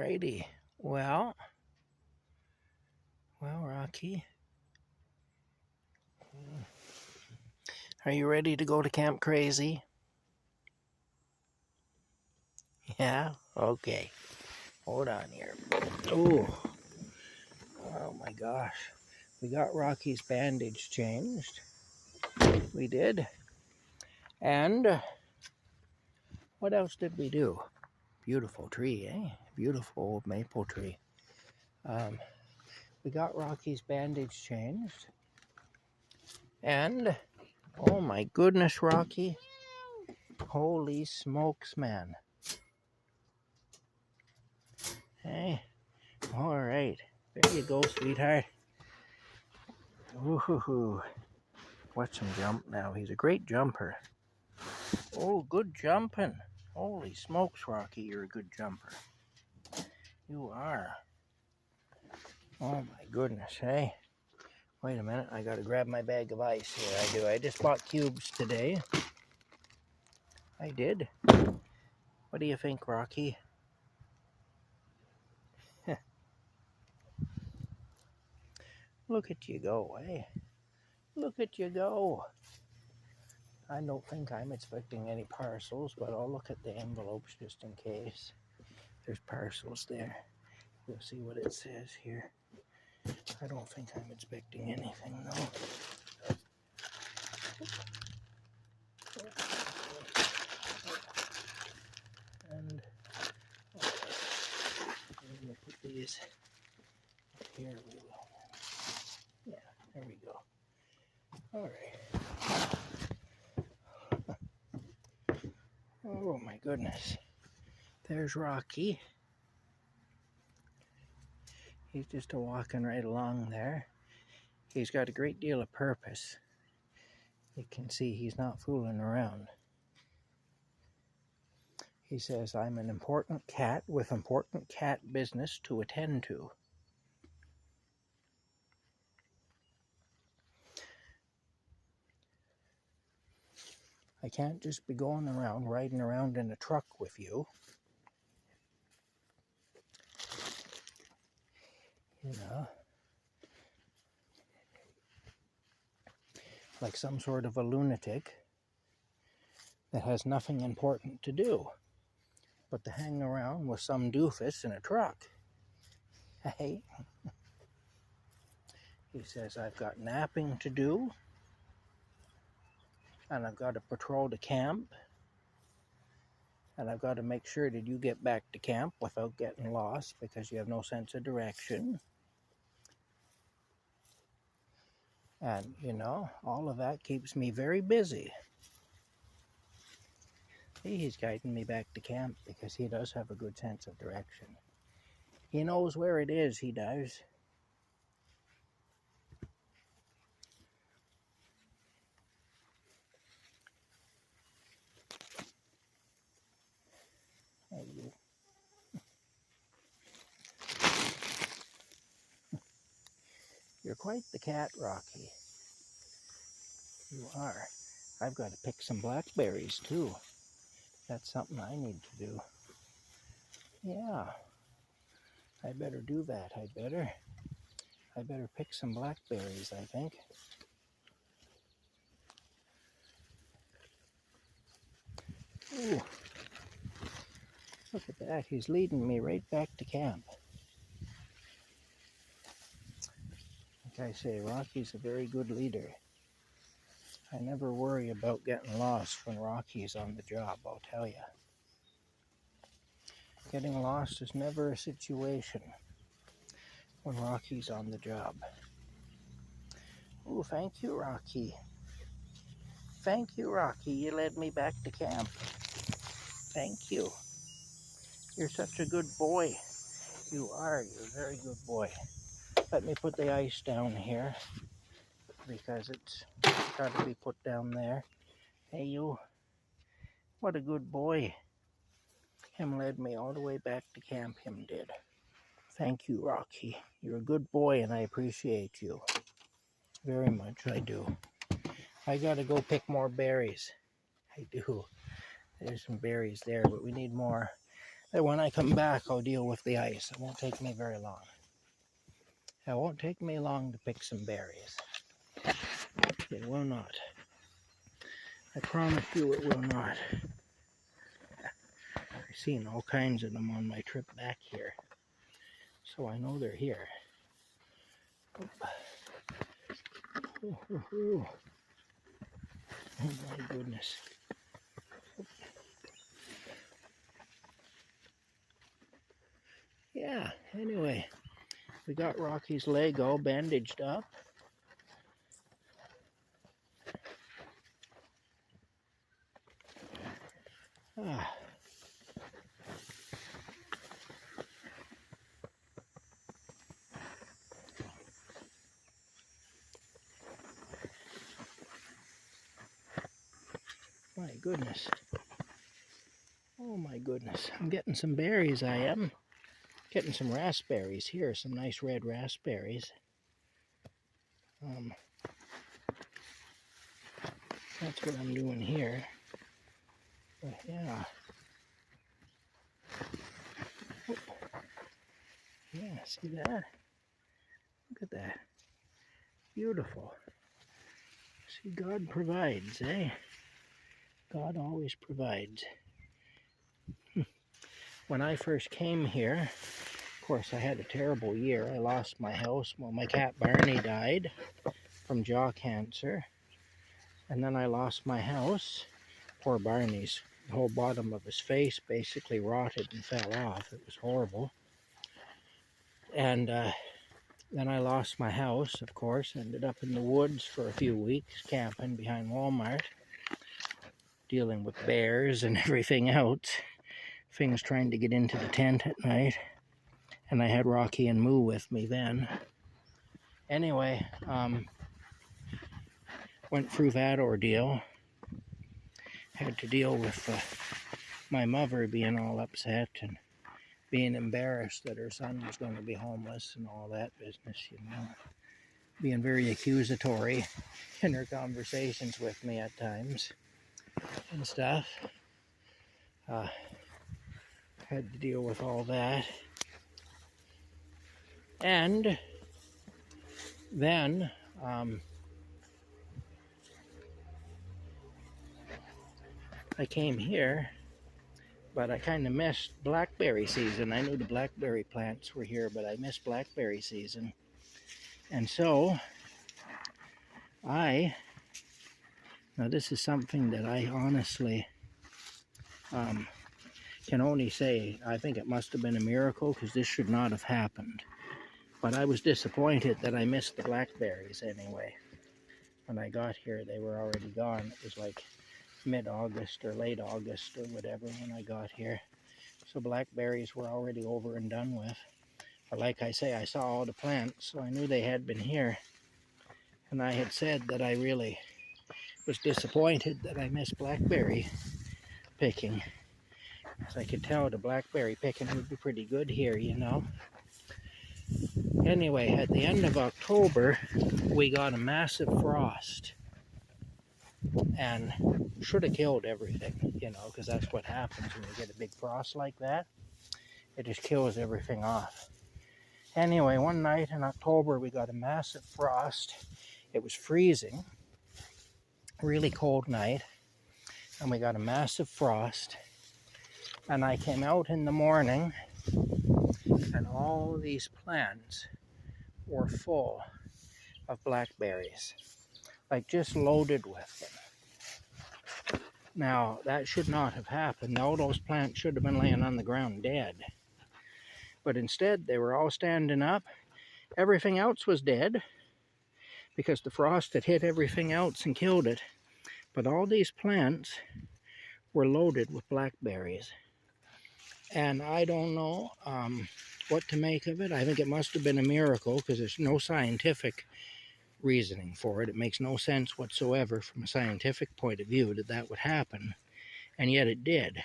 Alrighty. Well, Rocky, are you ready to go to Camp Krazy? Yeah? Okay. Hold on here. Oh my gosh. We got Rocky's bandage changed. We did. And what else did we do? Beautiful tree, eh? Beautiful old maple tree. We got Rocky's bandage changed. And, oh my goodness, Rocky. Holy smokes, man. Hey, all right. There you go, sweetheart. Woohoo. Watch him jump now. He's a great jumper. Oh, good jumping. Holy smokes, Rocky, you're a good jumper. You are. Oh my goodness, hey. Wait a minute, I gotta grab my bag of ice here. I just bought cubes today. I did. What do you think, Rocky? Look at you go, eh? Look at you go. I don't think I'm expecting any parcels, but I'll look at the envelopes just in case. There's parcels there. We'll see what it says here. I don't think I'm expecting anything, though. And I'm going to put these up here. Yeah, there we go. All right. Oh my goodness. There's Rocky. He's just walking right along there. He's got a great deal of purpose. You can see he's not fooling around. He says, I'm an important cat with important cat business to attend to. I can't just be going around, riding around in a truck with you. You know, like some sort of a lunatic that has nothing important to do but to hang around with some doofus in a truck. Hey. He says, I've got napping to do, and I've got to patrol the camp, and I've got to make sure that you get back to camp without getting lost because you have no sense of direction. And, you know, all of that keeps me very busy. See, he's guiding me back to camp because he does have a good sense of direction. He knows where it is, he does. There you go. You're quite the cat, Rocky. You are. I've got to pick some blackberries, too. That's something I need to do. Yeah. I better do that. I better pick some blackberries, I think. Ooh. Look at that. He's leading me right back to camp. Like I say, Rocky's a very good leader. I never worry about getting lost when Rocky's on the job, I'll tell you. Getting lost is never a situation when Rocky's on the job. Oh, thank you, Rocky. Thank you, Rocky. You led me back to camp. Thank you. You're such a good boy. You are. You're a very good boy. Let me put the ice down here because it's got to be put down there. Hey, you. What a good boy. Him led me all the way back to camp, him did. Thank you, Rocky. You're a good boy and I appreciate you. Very much, I do. I gotta go pick more berries. I do. There's some berries there, but we need more. And when I come back, I'll deal with the ice. It won't take me very long. It won't take me long to pick some berries. It will not. I promise you it will not. I've seen all kinds of them on my trip back here, so I know they're here. Oh my goodness. Yeah, anyway, we got Rocky's leg all bandaged up. Ah. My goodness. Oh my goodness. I'm getting some berries, I am. Getting some raspberries here, some nice red raspberries. That's what I'm doing here. But yeah. Oh. Yeah, see that? Look at that. Beautiful. See, God provides, eh? God always provides. When I first came here, of course, I had a terrible year. I lost my house. Well, my cat Barney died from jaw cancer. And then I lost my house. Poor Barney's the whole bottom of his face basically rotted and fell off. It was horrible. And then I lost my house, of course. Ended up in the woods for a few weeks, camping behind Walmart, dealing with bears and everything else. Things trying to get into the tent at night. And I had Rocky and Moo with me then. Anyway, went through that ordeal. Had to deal with my mother being all upset and being embarrassed that her son was going to be homeless and all that business, you know. Being very accusatory in her conversations with me at times and stuff. Had to deal with all that. And then I came here, but I kind of missed blackberry season. I knew the blackberry plants were here, but I missed blackberry season. And so now this is something that I honestly can only say, I think it must have been a miracle, because this should not have happened. But I was disappointed that I missed the blackberries anyway. When I got here, they were already gone. It was like mid-August or late August or whatever when I got here. So blackberries were already over and done with. But like I say, I saw all the plants, so I knew they had been here. And I had said that I really was disappointed that I missed blackberry picking. As I could tell, the blackberry picking would be pretty good here, you know. Anyway, at the end of October, we got a massive frost. And should have killed everything, you know, because that's what happens when you get a big frost like that. It just kills everything off. Anyway, one night in October, we got a massive frost. It was freezing, really cold night, and we got a massive frost. And I came out in the morning, and all these plants were full of blackberries, like just loaded with them. Now, that should not have happened. All those plants should have been laying on the ground dead. But instead, they were all standing up. Everything else was dead because the frost had hit everything else and killed it. But all these plants were loaded with blackberries. And I don't know what to make of it. I think it must have been a miracle because there's no scientific reasoning for it. It makes no sense whatsoever from a scientific point of view that that would happen. And yet it did.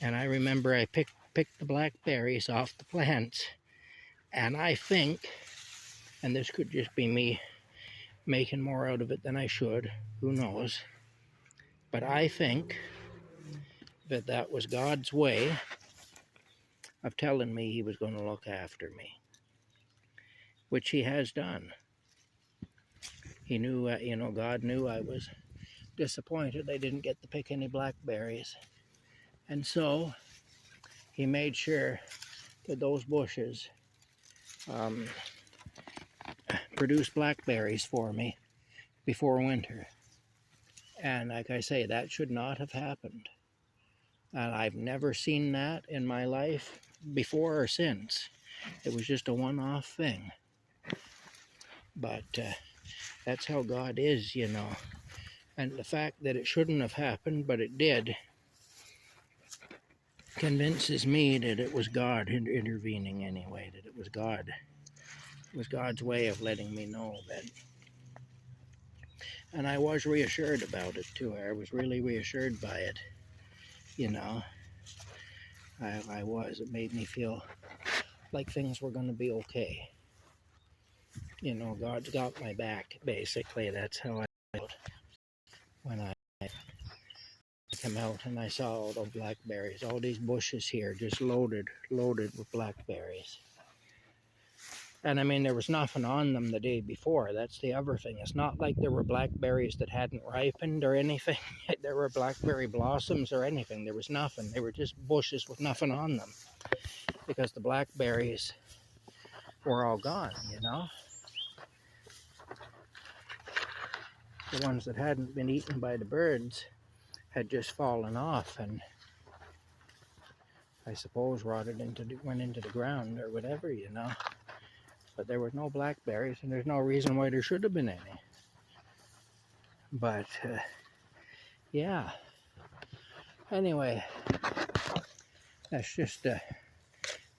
And I remember I picked the blackberries off the plants. And I think, and this could just be me making more out of it than I should, who knows, but I think that that was God's way of telling me he was going to look after me, which he has done. He knew, you know, God knew I was disappointed I didn't get to pick any blackberries. And so he made sure that those bushes produced blackberries for me before winter. And like I say, that should not have happened. And I've never seen that in my life before or since. It was just a one-off thing. But that's how God is, you know. And the fact that it shouldn't have happened, but it did, convinces me that it was God intervening anyway, that it was God. It was God's way of letting me know that. And I was reassured about it too. I was really reassured by it, you know. I was. It made me feel like things were going to be okay. You know, God's got my back, basically. That's how I felt when I come out and I saw all those blackberries, all these bushes here just loaded with blackberries. And I mean, there was nothing on them the day before. That's the other thing. It's not like there were blackberries that hadn't ripened or anything. There were blackberry blossoms or anything. There was nothing. They were just bushes with nothing on them, because the blackberries were all gone, you know. The ones that hadn't been eaten by the birds had just fallen off and I suppose went into the ground or whatever, you know. But there were no blackberries, and there's no reason why there should have been any. But yeah, anyway, that's just a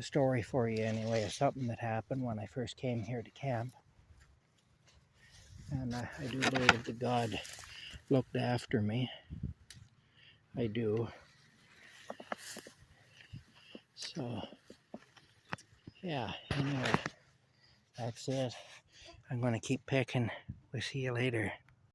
story for you anyway, of something that happened when I first came here to camp. And I do believe that God looked after me. I do. So yeah, anyway, that's it. I'm going to keep picking. We'll see you later.